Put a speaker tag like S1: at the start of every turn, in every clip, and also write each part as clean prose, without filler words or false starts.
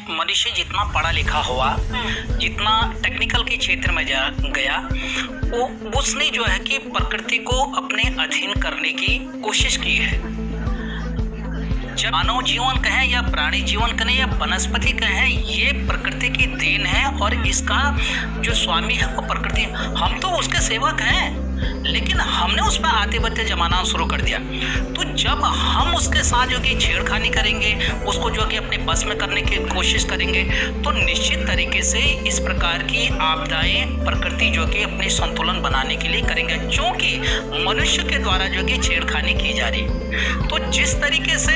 S1: मनुष्य जितना पढ़ा लिखा हुआ, जितना टेक्निकल के क्षेत्र में जा गया, वो उसने जो है कि प्रकृति को अपने अधीन करने की कोशिश की है। जब मानव जीवन कहें या प्राणी जीवन कहें या वनस्पति कहें, ये प्रकृति की देन है और इसका जो स्वामी है वो प्रकृति। हम तो उसके सेवक हैं, लेकिन हमने उस पर आते बढ़ते जमाना शुरू कर दिया। तो जब हम उसके साथ जो कि छेड़खानी करेंगे, उसको जो कि अपने बस में करने की कोशिश करेंगे, तो निश्चित तरीके से इस प्रकार की आपदाएं प्रकृति जो कि अपने संतुलन बनाने के लिए करेंगे, क्योंकि मनुष्य के द्वारा जो कि छेड़खानी की जा रही। तो जिस तरीके से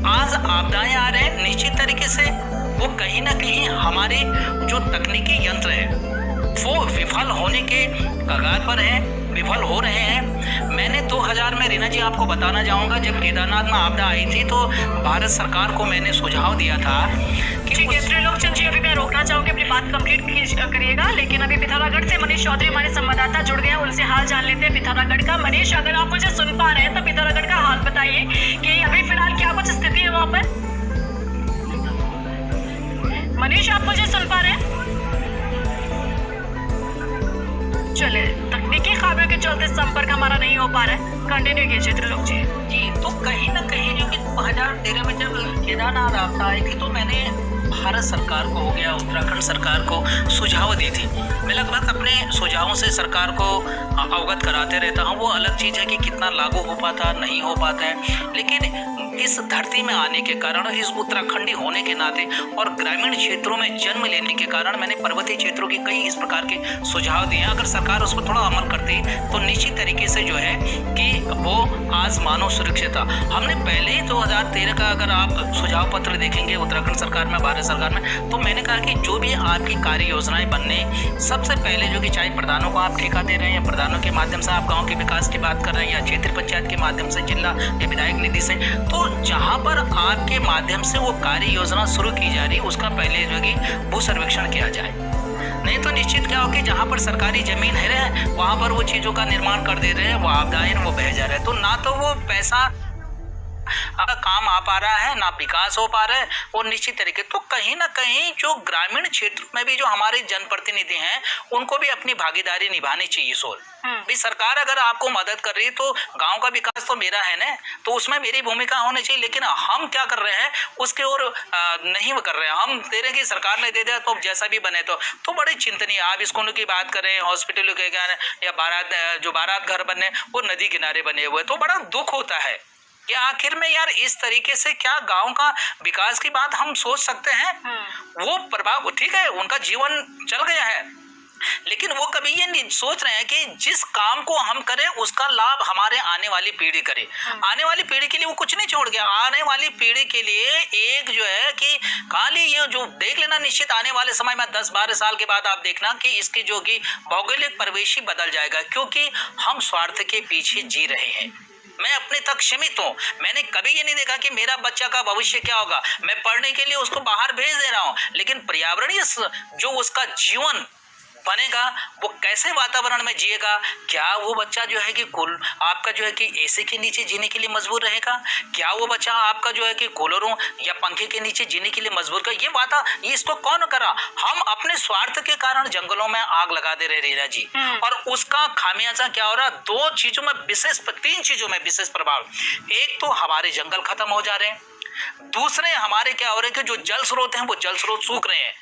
S1: आज आपदाएं आ रहे हैं, निश्चित तरीके से वो कहीं ना कहीं हमारे जो तकनीकी यंत्र है वो विफल होने के कगार पर है, विफल हो रहे हैं। मैंने 2000 में रीना जी आपको बताना चाहूँगा, जब केदारनाथ में आपदा आई थी तो भारत सरकार को मैंने सुझाव दिया था कि
S2: ठीक है त्रिलोकचंद जी, अभी मैं रोकना चाहूँगी, अपनी बात कंप्लीट करिएगा। लेकिन अभी पिथौरागढ़ से मनीष चौधरी हमारे संवाददाता जुड़ गए हैं, उनसे हाल जान लेते हैं पिथौरागढ़ का। मनीष, अगर आप मुझे सुन पा रहे हैं तो पिथौरागढ़ का हाल बताइए कि अभी फिलहाल क्या कुछ स्थिति है वहाँ पर। मनीष, आप मुझे सुन पा रहे हैं? चले, तकनीकी खामियों के चलते संपर्क हमारा नहीं हो पा रहा है। कंटिन्यू कीजिए त्रिलोक जी।
S1: जी, तो कहीं ना कहीं जो कि 2013 में जब केदारनाथ आपदा आई थी तो मैंने भारत सरकार को हो गया, उत्तराखंड सरकार को सुझाव दी थी। मैं लगभग अपने सुझावों से सरकार को अवगत कराते रहता हूँ। वो अलग चीज़ है कि कितना लागू हो पाता नहीं हो पाता है, लेकिन इस धरती में आने के कारण, इस उत्तराखंडी होने के नाते और ग्रामीण क्षेत्रों में जन्म लेने के कारण मैंने पर्वतीय क्षेत्रों की कई इस प्रकार के सुझाव दिए। अगर सरकार उस पर थोड़ा अमल करती तो निश्चित तरीके से जो है कि वो आज मानव सुरक्षित था। हमने पहले ही 2013 का अगर आप सुझाव पत्र देखेंगे उत्तराखंड सरकार में, भारत सरकार में, तो मैंने कहा कि जो भी आपकी कार्य योजनाएं बनने, सबसे पहले जो कि चाहे प्रधानों को आप ठेका दे रहे हैं या प्रधानों के माध्यम से आप गाँव के विकास की बात कर रहे हैं या क्षेत्रीय पंचायत के माध्यम से, जिला या विधायक निधि से, तो जहां पर आपके माध्यम से वो कार्य योजना शुरू की जा रही है उसका पहले जो कि भू सर्वेक्षण किया जाए। नहीं तो निश्चित क्या हो कि जहां पर सरकारी जमीन है वहां पर वो चीजों का निर्माण कर दे रहे हैं, वो आपदाएं वो बह जा रहे हैं। तो ना तो वो पैसा काम आ पा रहा है, ना विकास हो पा रहा है, और निश्चित तरीके तो कहीं ना कहीं जो ग्रामीण क्षेत्र में भी जो हमारे जनप्रतिनिधि हैं उनको भी अपनी भागीदारी निभानी चाहिए। सोल भी सरकार अगर आपको मदद कर रही है तो गांव का विकास तो मेरा है ना, तो उसमें मेरी भूमिका होनी चाहिए। लेकिन हम क्या कर रहे हैं उसके और नहीं कर रहे हैं। हम दे रहे हैं कि सरकार ने दे दिया तो जैसा भी बने तो बड़ी चिंतनीय। आप स्कूलों की बात कर रहे हैं, हॉस्पिटलों के या बारात घर बने वो नदी किनारे बने हुए, तो बड़ा दुख होता है कि आखिर में यार इस तरीके से क्या गांव का विकास की बात हम सोच सकते हैं। वो प्रभाव ठीक है, उनका जीवन चल गया है, लेकिन वो कभी ये नहीं सोच रहे हैं कि जिस काम को हम करें उसका लाभ हमारे आने वाली पीढ़ी करे। आने वाली पीढ़ी के लिए वो कुछ नहीं छोड़ गया। आने वाली पीढ़ी के लिए एक जो है कि खाली ये जो देख लेना, निश्चित आने वाले समय में 10-12 साल के बाद आप देखना कि इसकी जो कि भौगोलिक परिवेश ही बदल जाएगा, क्योंकि हम स्वार्थ के पीछे जी रहे हैं। मैं अपने तक सीमित हूँ। मैंने कभी ये नहीं देखा कि मेरा बच्चा का भविष्य क्या होगा। मैं पढ़ने के लिए उसको बाहर भेज दे रहा हूँ, लेकिन पर्यावरणीय जो उसका जीवन बनेगा, वो कैसे वातावरण में जिएगा, क्या वो बच्चा जो है कि आपका जो है कि एसी के नीचे जीने के लिए मजबूर रहेगा, क्या वो बच्चा आपका जो है कि कूलरों या पंखे के नीचे जीने के लिए मजबूर का ये इसको कौन करा। हम अपने स्वार्थ के कारण जंगलों में आग लगा दे रहे रीना जी, और उसका खामियाजा क्या हो रहा, तीन चीजों में विशेष प्रभाव। एक तो हमारे जंगल खत्म हो जा रहे हैं, दूसरे हमारे क्या हो रहे हैं कि जो जल स्रोत हैं वो जल स्रोत सूख रहे हैं,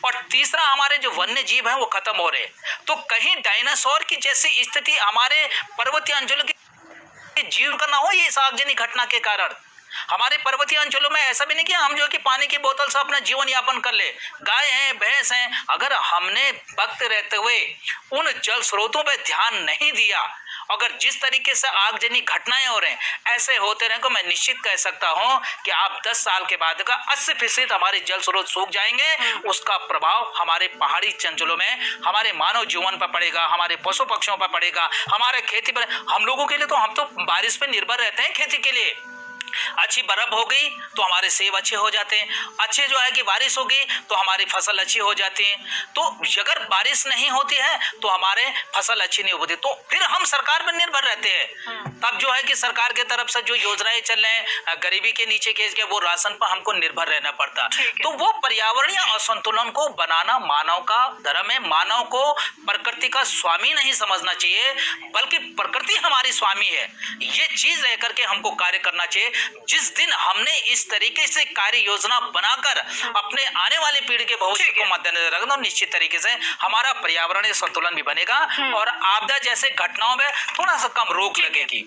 S1: और तीसरा हमारे जो वन्य जीव हैं वो खत्म हो रहे हैं। तो कहीं डायनासोर की जैसी स्थिति हमारे पर्वतीय अंचलों के जीव का ना हो ये इस आगजनी घटना के कारण। हमारे पर्वतीय अंचलों में ऐसा भी नहीं कि हम जो कि पानी की बोतल से अपना जीवन यापन कर ले। गाय हैं, भैंस हैं, अगर हमने वक्त रहते हुए उन जल स्रोतों पर ध्यान नहीं दिया, अगर जिस तरीके से आगजनी घटनाएं हो रहे हैं ऐसे होते रहे, तो मैं निश्चित कह सकता हूं कि आप 10 साल के बाद का 80% हमारे जल स्रोत सूख जाएंगे। उसका प्रभाव हमारे पहाड़ी अंचलों में हमारे मानव जीवन पर पड़ेगा, हमारे पशु पक्षियों पर पड़ेगा, हमारे खेती पर। हम लोगों के लिए तो हम तो बारिश पर निर्भर रहते हैं खेती के लिए, अच्छी बर्फ हो गई तो हमारे सेब अच्छे हो जाते हैं, अच्छे जो है कि बारिश होगी तो हमारी फसल अच्छी हो जाती है। तो अगर बारिश नहीं होती है तो हमारे फसल अच्छी नहीं होती, तो फिर हम सरकार पर निर्भर रहते हैं। तब जो है कि सरकार की तरफ से जो योजनाएं चल रहे हैं गरीबी के नीचे के वो राशन पर हमको निर्भर रहना पड़ता। तो वो पर्यावरणीय असंतुलन को बनाना मानव का धर्म है। मानव को प्रकृति का स्वामी नहीं समझना चाहिए, बल्कि प्रकृति हमारी स्वामी है। ये चीज लेकर के हमको कार्य करना चाहिए। जिस दिन हमने इस तरीके से कार्य योजना बनाकर अपने आने वाली पीढ़ी के भविष्य को मद्देनजर रखना, निश्चित तरीके से हमारा पर्यावरणीय संतुलन भी बनेगा और आपदा जैसे घटनाओं में थोड़ा सा कम रोक लगेगी।